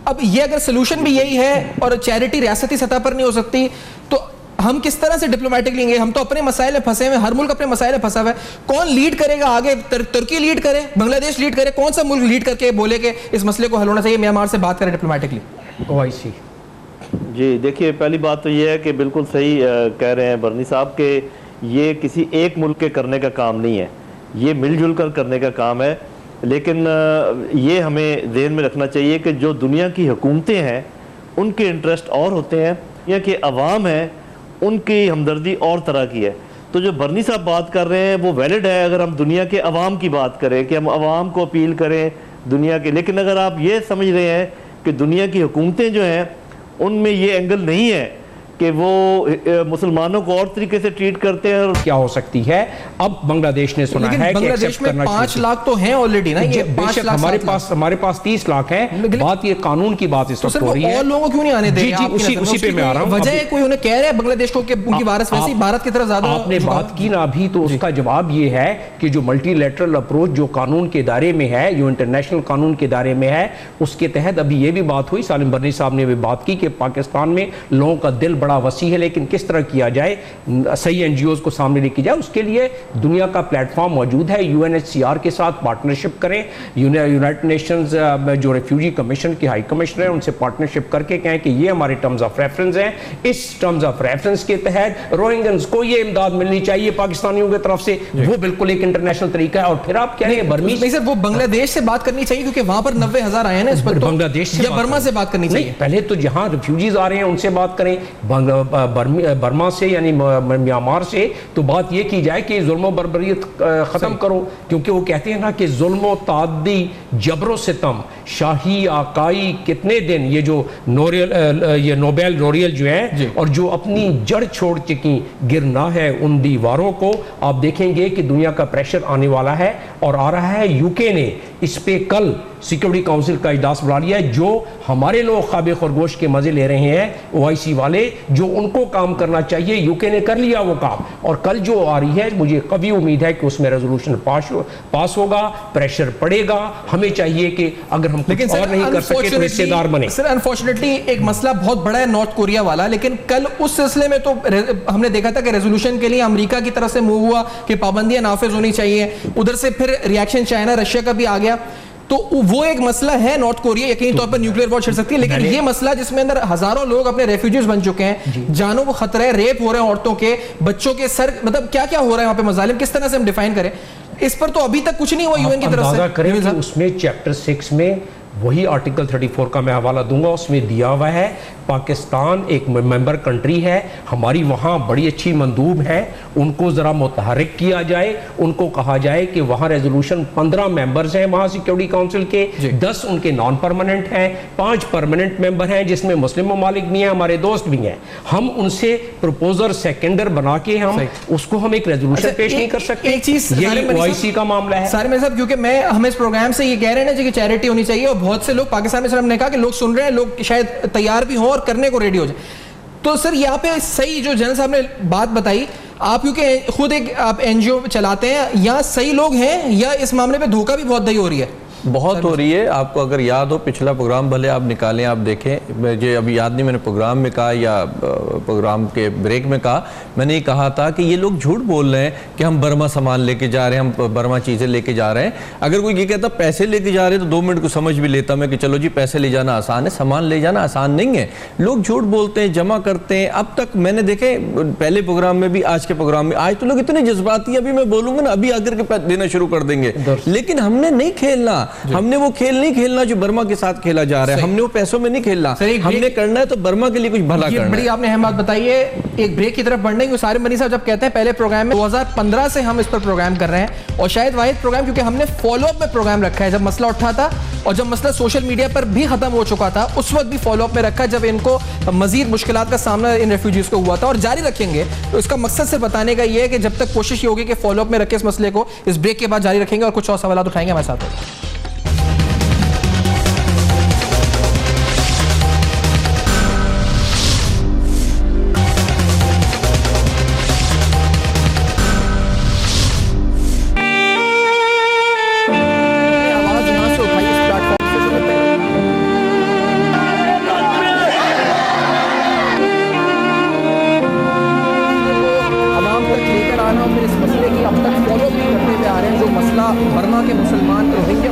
अब ये अगर सोल्यूशन भी यही है और चैरिटी रियासती सतह पर नहीं हो सकती, तो हम किस तरह से डिप्लोमेटिक लेंगे? हम तो अपने मसाइल में फंसे हुए, हर मुल्क अपने मसाइल में फंसा हुआ है। कौन लीड करेगा आगे? तुर्की लीड करे, बांग्लादेश लीड करे, कौन सा मुल्क लीड करके बोले कि इस मसले को हल होना चाहिए, म्यांमार से बात करें डिप्लोमेटिकली?
OIC
जी, देखिए, पहली बात तो ये है कि बिल्कुल सही कह रहे हैं बरनी साहब के ये किसी एक मुल्क के करने का काम नहीं है, ये मिलजुल कर करने का काम है। लेकिन ये हमें ध्यान में रखना चाहिए कि जो दुनिया की हुकूमतें हैं उनके इंटरेस्ट और होते हैं, या कि अवाम है उनकी हमदर्दी और तरह की है। तो जो बरनी साहब बात कर रहे हैं वो वैलिड है अगर हम दुनिया के अवाम की बात करें, कि हम अवाम को अपील करें दुनिया के। लेकिन अगर आप ये समझ रहे हैं कि दुनिया की हुकूमतें जो हैं उनमें ये एंगल नहीं है कि वो मुसलमानों को और तरीके से ट्रीट करते हैं। और
क्या हो सकती है, अब बांग्लादेश ने सुना
लेकिन
है कि
बांग्लादेश
एक्सेप्ट
में
करना
5 लाख तो हैं ऑलरेडी ना, ये 5
बेशक
लाख
हमारे पास 30 लाख है। बात ये कानून की बात इस
तो
वक्त
सर
हो रही है।
और लोगों को क्यों नहीं आने दे
जी
रहे?
जी, उसी पे मैं आ रहा हूं।
वजह है कोई उन्हें कह रहा है बांग्लादेश को कि उनकी वायरस वैसे ही भारत की तरफ ज्यादा।
आपने बात की ना अभी, तो उसका जवाब ये है कि जो मल्टीलैटरल अप्रोच जो कानून के दायरे में है, जो इंटरनेशनल कानून के दायरे में है, उसके तहत अभी ये भी बात हुई, सालिम बर्नी साहब ने भी बात की कि पाकिस्तान में लोगों का दिल बड़ा वसी है, लेकिन किस तरह किया जाए, सही एनजीओज को सामने लेके जाए, उसके लिए दुनिया का प्लेटफॉर्म मौजूद है। यूएनएचसीआर के साथ पार्टनरशिप करें, यूनाइटेड नेशंस जो रेफ्यूजी कमीशन के हाई कमिश्नर है उनसे पार्टनरशिप करके कहें कि ये हमारे टर्म्स ऑफ रेफरेंस हैं, इस टर्म्स ऑफ रेफरेंस के तहत रोहिंग्यंस को ये इमदाद मिलनी चाहिए पाकिस्तानियों की तरफ से। वो बिल्कुल एक इंटरनेशनल तरीका है। और फिर आप कह रहे हैं बर्मी
नहीं सर, वो बांग्लादेश से बात करनी चाहिए क्योंकि वहां पर 90,000 आए हैं ना, इस पर तो
बांग्लादेश से
या बर्मा से बात करनी चाहिए।
पहले तो जहां रिफ्यूजीज आ रहे हैं उनसे बात करें, बर्मा से यानी म्यांमार से तो बात ये की जाए कि जुल्म बर्बरियत खत्म करो, क्योंकि वो कहते हैं ना कि जुल्म तादी जबरो सितम शाही आकाई कितने दिन, ये जो ये नोबेल लोरियल जो है और जो अपनी जड़ छोड़ चुकी, गिरना है उन दीवारों को। आप देखेंगे कि दुनिया का प्रेशर आने वाला है और आ रहा है। यूके ने इस पे कल सिक्योरिटी काउंसिल का इजलास बुला लिया है। जो हमारे लोग ख्वाब खरगोश के मजे ले रहे हैं ओआईसी वाले, जो उनको काम करना चाहिए, यूके ने कर लिया वो काम। और कल जो आ रही है, मुझे कभी उम्मीद है कि उसमें रेजोल्यूशन पास होगा, प्रेशर पड़ेगा। हमें चाहिए कि अगर हम कुछ और नहीं कर सके तो हिस्सेदार बने।
सर अनफॉर्चुनेटली एक मसला बहुत बड़ा है नॉर्थ कोरिया वाला, लेकिन कल उस सिलसिले में तो हमने देखा था कि रेजोल्यूशन के लिए अमेरिका की तरफ से मूव हुआ कि पाबंदियां नाफिज होनी चाहिए, उधर से फिर रिएक्शन चाइना रशिया का भी आ गया। तो वो एक मसला है, नॉर्थ कोरिया यकीनी तौर पर न्यूक्लियर वॉर छिड़ सकती है, लेकिन ये मसला जिसमें अंदर हजारों लोग अपने रेफ्यूजीज बन चुके हैं, जानों को खतरा है, रेप हो रहे हैं औरतों के, बच्चों के सर, मतलब क्या क्या हो रहा है वहां पे मजालिम, किस तरह से हम डिफाइन करें, इस पर तो अभी तक कुछ नहीं हुआ यूएन की तरफ से।
करें कि उसमें चैप्टर 6 में वही आर्टिकल 34 का मैं हवाला दूंगा, उसमें दिया हुआ है पाकिस्तान एक मेंबर कंट्री है, हमारी वहाँ बड़ी अच्छी मंदूब है, उनको ज़रा मुतहरिक किया जाए, उनको कहा जाए कि वहाँ रेजोल्यूशन 15 मेंबर्स हैं वहाँ सिक्योरिटी काउंसिल के, 10 उनके नॉन परमानेंट हैं, 5 परमानेंट मेंबर हैं जिसमें मुस्लिम ममालिक भी हैं, हमारे दोस्त भी हैं। हम उनसे प्रपोजर सेकेंडर बना के हम उसको हम एक रेजोल्यूशन पेश नहीं कर सकते।
एक चीज
यही ओआईसी का मामला है
सारे मेरे साहब, क्योंकि हम इस प्रोग्राम से ये कह रहे हैं ना कि चैरिटी होनी चाहिए, और बहुत से लोग पाकिस्तान में सर हमने कहा कि लोग सुन रहे हैं, लोग शायद तैयार भी हों और करने को रेडी हो जाए। तो सर यहाँ पे सही जो जनरल साहब ने बात बताई, आप क्योंकि खुद एक आप एनजीओ चलाते हैं, यहाँ सही लोग हैं या इस मामले पे धोखा भी बहुत दही हो रही है?
बहुत हो रही है। आपको अगर याद हो पिछला प्रोग्राम भले आप निकालें, आप देखें, मुझे अभी याद नहीं मैंने प्रोग्राम में कहा या प्रोग्राम के ब्रेक में कहा, मैंने ये कहा था कि ये लोग झूठ बोल रहे हैं कि हम बर्मा सामान लेके जा रहे हैं, हम बर्मा चीज़ें लेके जा रहे हैं। अगर कोई ये कहता पैसे लेके जा रहे हैं तो 2 मिनट को समझ भी लेता मैं कि चलो जी पैसे ले जाना आसान है, सामान ले जाना आसान नहीं है। लोग झूठ बोलते हैं, जमा करते हैं। अब तक मैंने देखे पहले प्रोग्राम में भी, आज के प्रोग्राम में, आज तो लोग इतने जज्बाती, अभी मैं बोलूंगा ना अभी आकर के देना शुरू कर देंगे, लेकिन हमने नहीं खेलना, हमने वो खेल नहीं खेलना जो बर्मा के साथ खेला जा रहा है, हमने वो पैसों में नहीं खेलना, हमने करना है तो बर्मा के लिए कुछ भला करना है।
बड़ी आपने अहम बात बताई है। एक ब्रेक की तरफ बढ़ने की सारे बनी साहब जब कहते हैं पहले प्रोग्राम में 2015 से हम इस पर प्रोग्राम कर रहे हैं, और शायद वाहिद प्रोग्राम क्योंकि हमने फॉलोअप में प्रोग्राम रखा है। जब मसला उठा था और जब मसला सोशल मीडिया पर भी खत्म हो चुका था, उस वक्त भी फॉलोअप में रखा जब इनको मजीद मुश्किलात का सामना इन रेफ्यूजीज को हुआ था, और जारी रखेंगे। तो इसका मकसद सिर्फ बताने का ये है कि जब तक कोशिश ये होगी कि फॉलोअप में रखे इस मसले को, इस ब्रेक के बाद जारी रखेंगे और कुछ और सवाल उठाएंगे हमारे साथ। बर्मा के मुसलमान रोहिंग्या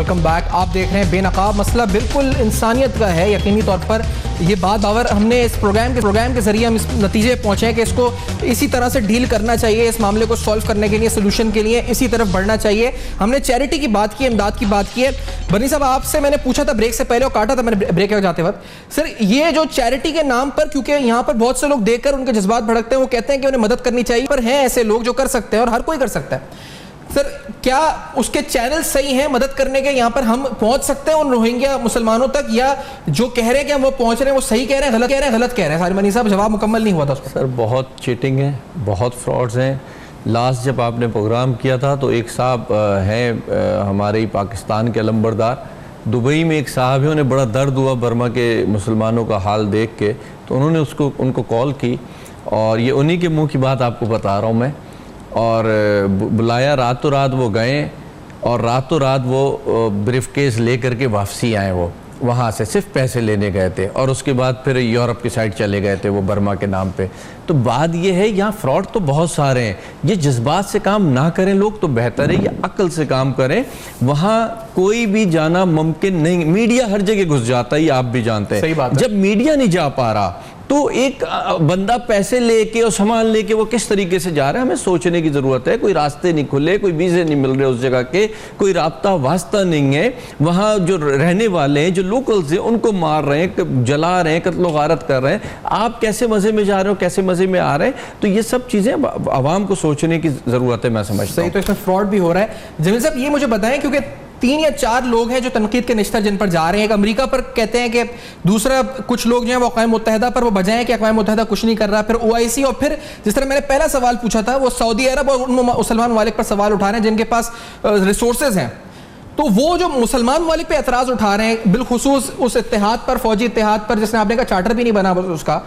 वेलकम बैक। आप देख रहे हैं बेनकाब। मसला बिल्कुल इंसानियत का है, यकीनी तौर पर ये बात बावर हमने इस प्रोग्राम के जरिए हम इस नतीजे पहुंचे हैं कि इसको इसी तरह से डील करना चाहिए, इस मामले को सॉल्व करने के लिए, सोल्यूशन के लिए इसी तरफ बढ़ना चाहिए। हमने चैरिटी की बात की, इमदाद की बात की है। बनी साहब, आपसे मैंने पूछा था ब्रेक से पहले और काटा था मैंने ब्रेक जाते वक्त, सर ये जो चैरिटी के नाम पर, क्योंकि यहाँ पर बहुत से लोग देखकर उनके जज्बात भड़कते हैं, वो कहते हैं कि उन्हें मदद करनी चाहिए, पर हैं ऐसे लोग जो कर सकते हैं और हर कोई कर सकता है। सर क्या उसके चैनल सही हैं मदद करने के? यहाँ पर हम पहुंच सकते हैं उन रोहिंग्या मुसलमानों तक, या जो कह रहे हैं कि हम वो पहुंच रहे हैं वो सही कह रहे हैं, गलत कह रहे हैं? सारी मनी साहब, जवाब मुकम्मल नहीं हुआ था उसका।
सर बहुत चीटिंग है, बहुत फ्रॉड्स हैं। लास्ट जब आपने प्रोग्राम किया था तो एक साहब हैं हमारे ही पाकिस्तान के अलंबरदार, दुबई में एक साहब है, उन्हें बड़ा दर्द हुआ बर्मा के मुसलमानों का हाल देख के, तो उन्होंने उनको कॉल की और ये उन्हीं के मुँह की बात आपको बता रहा हूँ मैं, और बुलाया। रातों रात वो गए और रातों रात वो ब्रीफकेस लेकर के वापसी आए। वो वहाँ से सिर्फ पैसे लेने गए थे और उसके बाद फिर यूरोप की साइड चले गए थे वो बर्मा के नाम पे। तो बात ये है, यहाँ फ्रॉड तो बहुत सारे हैं। ये जज्बात से काम ना करें लोग तो बेहतर है, ये अक्ल से काम करें। वहाँ कोई भी जाना मुमकिन नहीं। मीडिया हर जगह घुस जाता है, ये आप भी जानते हैं।
सही बात है।
जब मीडिया नहीं जा पा रहा तो एक बंदा पैसे लेके और सामान लेके वो किस तरीके से जा रहा है, हमें सोचने की जरूरत है। कोई रास्ते नहीं खुले, कोई वीजे नहीं मिल रहे उस जगह के, कोई राब्ता वास्ता नहीं है। वहाँ जो रहने वाले हैं, जो लोकल्स हैं, उनको मार रहे हैं, जला रहे हैं, कत्लो गारत कर रहे हैं। आप कैसे मजे में जा रहे हो, कैसे मजे में आ रहे हैं? तो ये सब चीजें आवाम को सोचने की जरूरत है, मैं समझता हूं।
सही, तो इसमें फ्रॉड भी हो रहा है। जमील साहब ये मुझे बताएं, क्योंकि 3 या 4 लोग हैं जो तनकीद के निश्तर जिन पर जा रहे हैं। एक अमेरिका पर कहते हैं कि दूसरा कुछ लोग जो हैं वो अक़वाम मुत्तहिदा पर वो बजाएं कि अक़वाम मुत्तहिदा कुछ नहीं कर रहा, फिर OIC, और फिर जिस तरह मैंने पहला सवाल पूछा था वो सऊदी अरब और उन मुसलमान ममालिक पर सवाल उठा रहे हैं जिनके पास रिसोर्सेज हैं। तो वो जो मुसलमान ममालिक पे एतराज उठा रहे हैं, बिलखुसूस उस इत्तेहाद पर, फौजी इत्तेहाद पर, जिसने आपने कहा चार्टर भी नहीं बना उसका,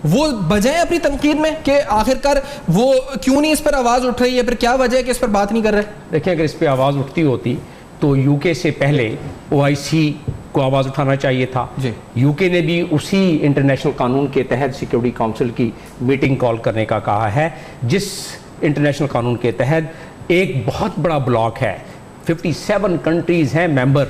वो बजाय अपनी तनकीद में कि आखिरकार वो क्यों नहीं इस पर आवाज उठ रही है, फिर क्या वजह है कि इस पर बात नहीं कर रहे?
देखिए, अगर इस पर आवाज़ उठती होती तो यूके से पहले OIC को आवाज़ उठाना चाहिए था। यूके ने भी उसी इंटरनेशनल कानून के तहत सिक्योरिटी काउंसिल की मीटिंग कॉल करने का कहा है, जिस इंटरनेशनल कानून के तहत एक बहुत बड़ा ब्लॉक है, 57 कंट्रीज हैं मेंबर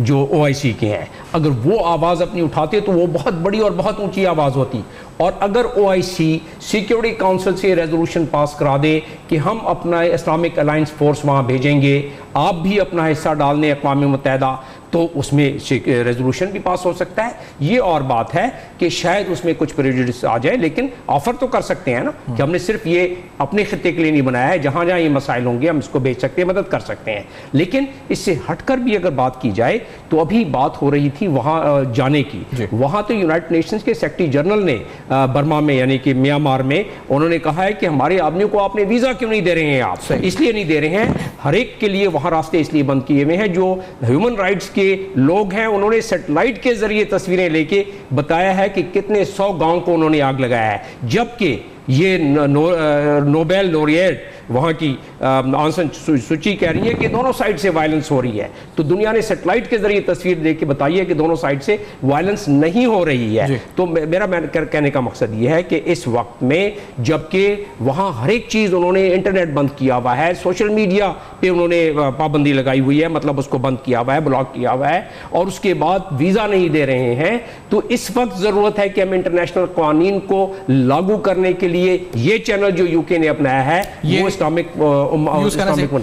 जो OIC के हैं। अगर वो आवाज़ अपनी उठाते तो वो बहुत बड़ी और बहुत ऊंची आवाज़ होती। और अगर OIC सिक्योरिटी काउंसिल से रेजोल्यूशन पास करा दे कि हम अपना इस्लामिक अलायंस फोर्स वहाँ भेजेंगे, आप भी अपना हिस्सा डालने अक़वाम मुत्तहिदा, तो उसमें रेजोल्यूशन भी पास हो सकता है। ये और बात है कि शायद उसमें कुछ प्रेजुडिस आ जाए, लेकिन ऑफर तो कर सकते हैं ना कि हमने सिर्फ ये अपने खित्ते के लिए नहीं बनाया है, जहाँ जहाँ ये मसाइल होंगे हम इसको भेज सकते हैं, मदद कर सकते हैं। लेकिन इससे हटकर भी अगर बात की जाए तो अभी बात हो रही थी वहाँ जाने की। वहाँ तो यूनाइटेड नेशंस के सेक्रेटरी जनरल ने बर्मा में, यानी कि म्यांमार में, उन्होंने कहा है कि हमारे आदमियों को आपने वीज़ा क्यों नहीं दे रहे हैं? आप इसलिए नहीं दे रहे हैं, हर एक के लिए वहाँ रास्ते इसलिए बंद किए हुए हैं। जो ह्यूमन राइट्स के लोग हैं उन्होंने सैटेलाइट के जरिए तस्वीरें लेके बताया है कि कितने 100 गांव को उन्होंने आग लगाया है, जबकि ये नोबेल लॉरिएट वहाँ की आंग सान सूची कह रही है कि दोनों साइड से वायलेंस हो रही है। तो दुनिया ने सैटेलाइट के जरिए तस्वीर देख के बताई है कि दोनों साइड से वायलेंस नहीं हो रही है। तो मेरा कहने का मकसद ये है कि इस वक्त में, जबकि वहाँ हर एक चीज़ उन्होंने, इंटरनेट बंद किया हुआ है, सोशल मीडिया पे उन्होंने पाबंदी लगाई हुई है, मतलब उसको बंद किया हुआ है, ब्लॉक किया हुआ है, और उसके बाद वीज़ा नहीं दे रहे हैं। तो इस वक्त ज़रूरत है कि हम इंटरनेशनल कानून को लागू करने के लिए ये चैनल जो यूके ने अपनाया है वो इस्लामिक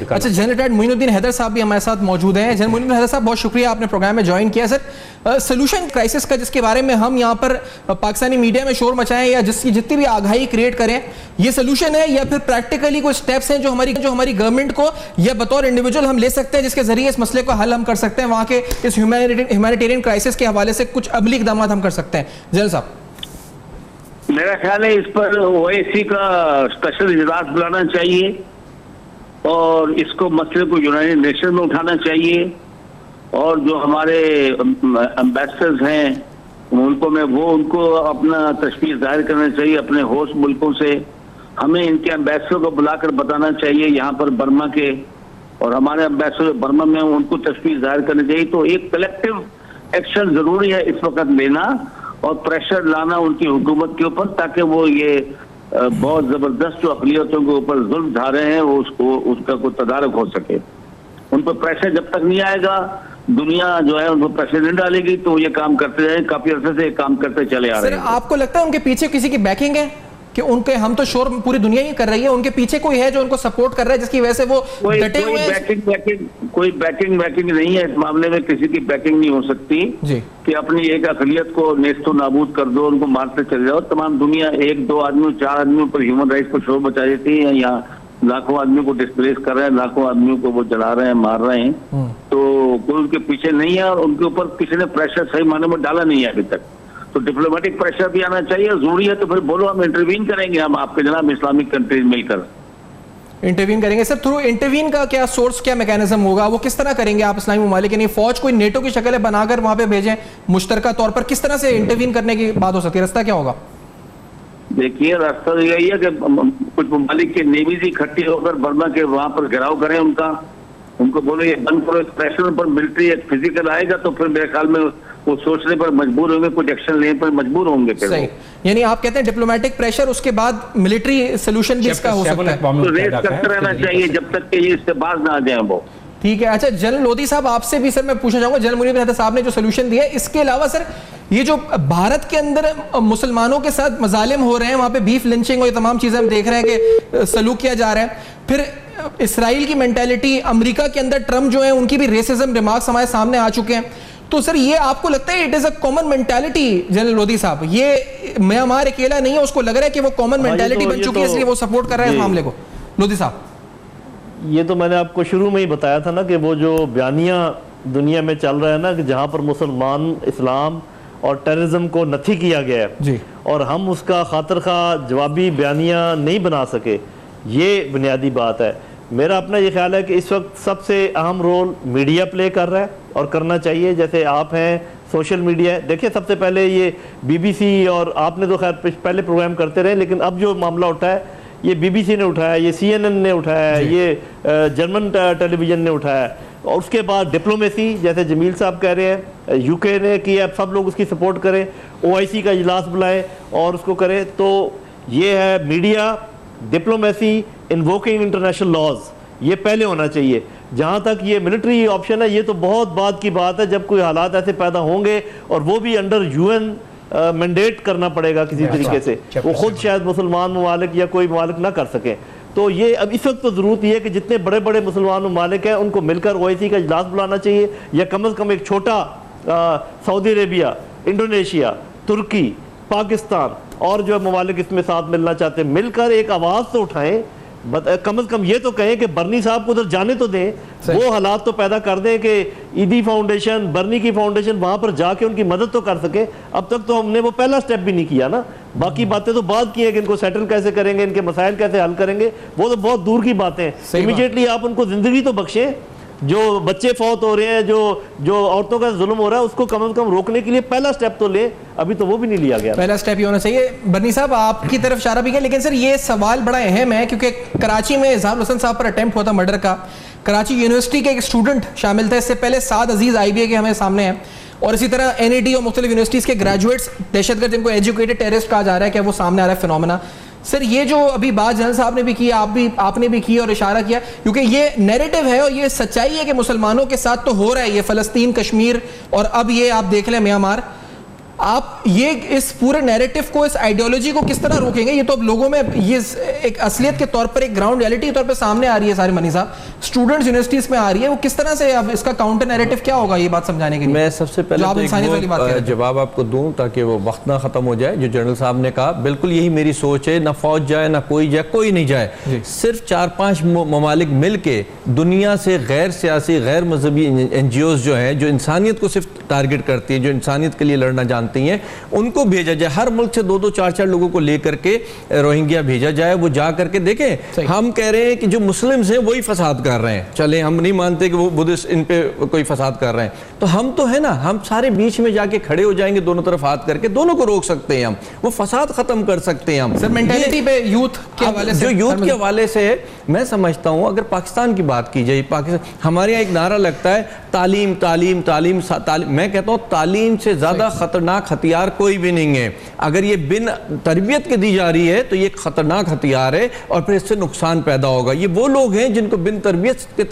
अच्छा, जनरल मोइनुद्दीन हैदर साहब भी हमारे साथ मौजूद हैं। जनरल मोइनुद्दीन हैदर साहब, बहुत शुक्रिया आपने प्रोग्राम में ज्वाइन किया। सर, सोल्यूशन क्राइसिस का जिसके बारे में हम यहाँ पर पाकिस्तानी मीडिया में शोर मचाएं या जिसकी जितनी भी आगाही क्रिएट करें, ये सोल्यूशन है या फिर प्रैक्टिकली कोई स्टेप्स हैं जो हमारी गवर्नमेंट को या बतौर इंडिविजुअल हम ले सकते हैं जिसके जरिए इस मसले को हल हम कर सकते हैं, वहाँ के इस ह्यूमैनिटेरियन क्राइसिस के हवाले से कुछ अमली इक़दाम हम कर सकते हैं? जनरल साहब,
मेरा ख्याल है इस पर OIC का स्पेशल इजलास बुलाना चाहिए और इसको मसले को यूनाइटेड नेशन में उठाना चाहिए, और जो हमारे एम्बेसडर्स हैं मुल्कों में वो उनको अपना तशवीश जाहिर करना चाहिए अपने होस्ट मुल्कों से। हमें इनके एम्बेसडर को बुलाकर बताना चाहिए यहाँ पर बर्मा के, और हमारे एम्बेसडर बर्मा में उनको तशवीश जाहिर करनी चाहिए। तो एक कलेक्टिव एक्शन जरूरी है इस वक्त लेना और प्रेशर लाना उनकी हुकूमत के ऊपर, ताकि वो ये बहुत जबरदस्त जो अक़लियतों के ऊपर जुल्म ढा रहे हैं वो उसका कोई तदारक हो सके। उन पर प्रेशर जब तक नहीं आएगा दुनिया जो है उनको प्रेसिडेंट डालेगी तो ये काम करते जाए, काफी अरसे से काम करते चले आ रहे
सर
हैं।
आपको लगता है उनके पीछे किसी की बैकिंग है कि उनके, हम तो शोर पूरी दुनिया ही कर रही है, उनके पीछे कोई है जो उनको सपोर्ट कर रहा है जिसकी वजह से वो डटे हुए हैं?
कोई बैकिंग नहीं है इस मामले में, किसी की बैकिंग नहीं हो सकती
जी
कि अपनी एक अकलियत को नेस्तो नाबूद कर दो, उनको मारते चले जाओ। तमाम दुनिया 1-2 आदमियों 4 आदमियों पर ह्यूमन राइट्स को शोर बचा देती है, यहाँ लाखों आदमियों को डिस्प्लेस कर रहे हैं, लाखों आदमियों को वो जला रहे हैं, मार रहे हैं। तो कोई उनके पीछे नहीं है और उनके ऊपर किसी ने प्रेशर सही मायने में डाला नहीं है अभी तक। तो डिप्लोमेटिक प्रेशर भी आना चाहिए, जरूरी है तो फिर बोलो हम इंटरवीन करेंगे, हम आपके जनाब इस्लामिक कंट्रीज मिलकर
इंटरवीन करेंगे। सर थ्रू इंटरवीन का क्या सोर्स, क्या मैकेनिज्म होगा, वो किस तरह करेंगे आप इस्लामी ममालिक? यानी फौज कोई नेटो की शक्ल बनाकर वहां पे भेजें मुश्तरका तौर पर, किस तरह से इंटरवीन करने की बात हो सकती है? रास्ता क्या होगा?
देखिए रास्ता तो यही है कि कुछ ममालिक के नेवीज इकट्ठी होकर बर्मा के वहां पर घेराव करें उनको बोलो ये बंद करो, इस प्रेशर पर मिलिट्री एक फिजिकल आएगा तो फिर मेरे ख्याल में वो सोचने पर मजबूर होंगे, कुछ एक्शन लेने पर मजबूर होंगे। फिर
सही, यानी आप कहते हैं डिप्लोमेटिक प्रेशर, उसके बाद मिलिट्री सोल्यूशन भी इसका हो सकता है।
तो रेस करते रहना चाहिए जब तक कि ये इससे बाज ना आ जाए वो।
ठीक है। अच्छा जनरल लोधी साहब आपसे भी सर मैं पूछना चाहूंगा, जनरल मुनीर मेहता साहब ने जो सोल्यूशन दिया है, इसके अलावा सर ये जो भारत के अंदर मुसलमानों के साथ मजालिम हो रहे हैं, वहां पे बीफ लिंचिंग और ये तमाम चीजें हम देख रहे हैं कि सलूक किया जा रहा है, फिर इसराइल की मेंटालिटी, अमेरिका के अंदर ट्रम्प जो है उनकी भी रेसिज्म रिमार्क्स हमारे सामने आ चुके हैं, तो सर ये आपको लगता है it is a common mentality? General Lodhi साहब ये म्यांमार अकेला नहीं है, उसको लग रहा है कि वो कॉमन मेंटालिटी बन चुकी है इसलिए वो सपोर्ट कर रहा है इस मामले को? लोधी साहब
ये तो मैंने आपको शुरू में ही बताया था ना कि वो जो बयानिया दुनिया में चल रहा है ना कि जहाँ पर मुसलमान, इस्लाम और टेररिज्म को नथी किया गया है
जी,
और हम उसका खातिर खा जवाबी बयानिया नहीं बना सके, ये बुनियादी बात है। मेरा अपना ये ख्याल है कि इस वक्त सबसे अहम रोल मीडिया प्ले कर रहा है और करना चाहिए, जैसे आप हैं, सोशल मीडिया है। देखिए सबसे पहले ये BBC और आपने तो खैर पहले प्रोग्राम करते रहे, लेकिन अब जो मामला उठा है ये BBC ने उठाया, ये CNN ने उठाया, ये जर्मन टेलीविज़न ने उठाया, और उसके बाद डिप्लोमेसी जैसे जमील साहब कह रहे हैं UK ने कि अब सब लोग उसकी सपोर्ट करें, OIC का इजलास बुलाएं और उसको करें। तो ये है media, diplomacy, invoking international laws, ये पहले होना चाहिए। जहाँ तक ये मिलिट्री ऑप्शन है ये तो बहुत बाद की बात है, जब कोई हालात ऐसे पैदा होंगे और वो भी अंडर UN मैंडेट करना पड़ेगा किसी तरीके से, वो खुद शायद मुसलमान ममालिक या कोई ममालिक ना कर सकें। तो ये अब इस वक्त तो ज़रूरत ये है कि जितने बड़े बड़े मुसलमान ममालिक हैं उनको मिलकर OIC का इजलास बुलाना चाहिए, या कम से कम एक छोटा सऊदी अरेबिया, इंडोनेशिया, तुर्की, पाकिस्तान और जो ममालिक इसमें साथ मिलना चाहते हैं मिलकर एक आवाज़ तो उठाएं, कम से कम ये तो कहें कि बर्नी साहब को उधर जाने तो दें, वो हालात तो पैदा कर दें कि ईदी फाउंडेशन, बर्नी की फाउंडेशन वहां पर जाके उनकी मदद तो कर सके। अब तक तो हमने वो पहला स्टेप भी नहीं किया ना, बाकी बातें तो बाद की है कि इनको सेटल कैसे करेंगे, इनके मसाइल कैसे हल करेंगे, वो तो बहुत दूर की बातें हैं। इमीडिएटली आप उनको जिंदगी तो बख्शें, जो बच्चे फौत हो रहे हैं, जो औरतों का जुल्म हो रहा है उसको कम से कम रोकने के लिए पहला स्टेप तो ले, अभी तो वो भी नहीं लिया गया।
पहला स्टेप ये होना चाहिए। बर्नी साहब आपकी तरफ इशारा भी किया, लेकिन सर ये सवाल बड़ा अहम है क्योंकि कराची में इजहार हुसैन साहब पर अटेम्प्ट हुआ था मर्डर का, कराची यूनिवर्सिटी के एक स्टूडेंट शामिल थे, इससे पहले साद अजीज IBA के हमें सामने हैं, और इसी तरह NAD और मुख्तलिफ यूनिवर्सिटीज़ के ग्रेजुएट्स दहशतगर्द जिनको एजुकेटेड टेररिस्ट कहा जा रहा है कि वो सामने आ रहा है फिनोमेना। सर ये जो अभी बात जनरल साहब ने भी की, आपने भी की और इशारा किया, क्योंकि ये नैरेटिव है और ये सच्चाई है कि मुसलमानों के साथ तो हो रहा है ये फ़लस्तीन, कश्मीर और अब ये आप देख लें म्यांमार। आप ये इस पूरे नैरेटिव को, इस आइडियोलॉजी को किस तरह रोकेंगे? ये तो अब लोगों में ये एक असलियत के तौर पर, एक ग्राउंड रियलिटी के तौर पर सामने आ रही है सारी मनी साहब, स्टूडेंट्स यूनिवर्सिटीज में आ रही है, वो किस तरह से अब इसका काउंटर नैरेटिव क्या होगा ये बात समझाने के लिए?
मैं सबसे पहले तो जवाब आपको दूं ताकि वो वक्त ना खत्म हो जाए। जो जनरल साहब ने कहा बिल्कुल यही मेरी सोच है, ना फौज जाए ना कोई जाए, कोई नहीं जाए, सिर्फ 4-5 ममालिक मिल के दुनिया से गैर सियासी, गैर मजहबी NGOs जो हैं, जो इंसानियत को सिर्फ टारगेट करती है, जो इंसानियत के लिए लड़ना जानती हैं, उनको भेजा जाए। हर मुल्क से 2-2, 4-4 लोगों को लेकर के रोहिंग्या भेजा जाए, वो जा करके देखें। हम कह रहे हैं कि जो मुस्लिम्स हैं वही फसाद कर रहे हैं, चले हम नहीं मानते कि वो बुद्धिस्ट इन पे कोई फसाद कर रहे हैं, तो हम तो है ना, हम सारे बीच में जाके खड़े हो जाएंगे, दोनों तरफ हाथ करके, दोनों को रोक सकते हैं, हम वो फसाद खत्म कर सकते हैं। हम
सर मेंटालिटी पे यूथ के हवाले से,
जो यूथ के हवाले से मैं समझता हूं, अगर पाकिस्तान की बात की जाए, पाकिस्तान हमारे यहाँ एक नारा लगता है तालीम तालीम तालीम तालीम, मैं कहता हूं तालीम से ज्यादा खतरनाक हथियार कोई भी नहीं है। अगर ये बिन तरबियत के दी जा रही है तो ये खतरनाक हथियार है और फिर इससे नुकसान पैदा होगा। ये वो लोग हैं जिनको बिन तरबियत के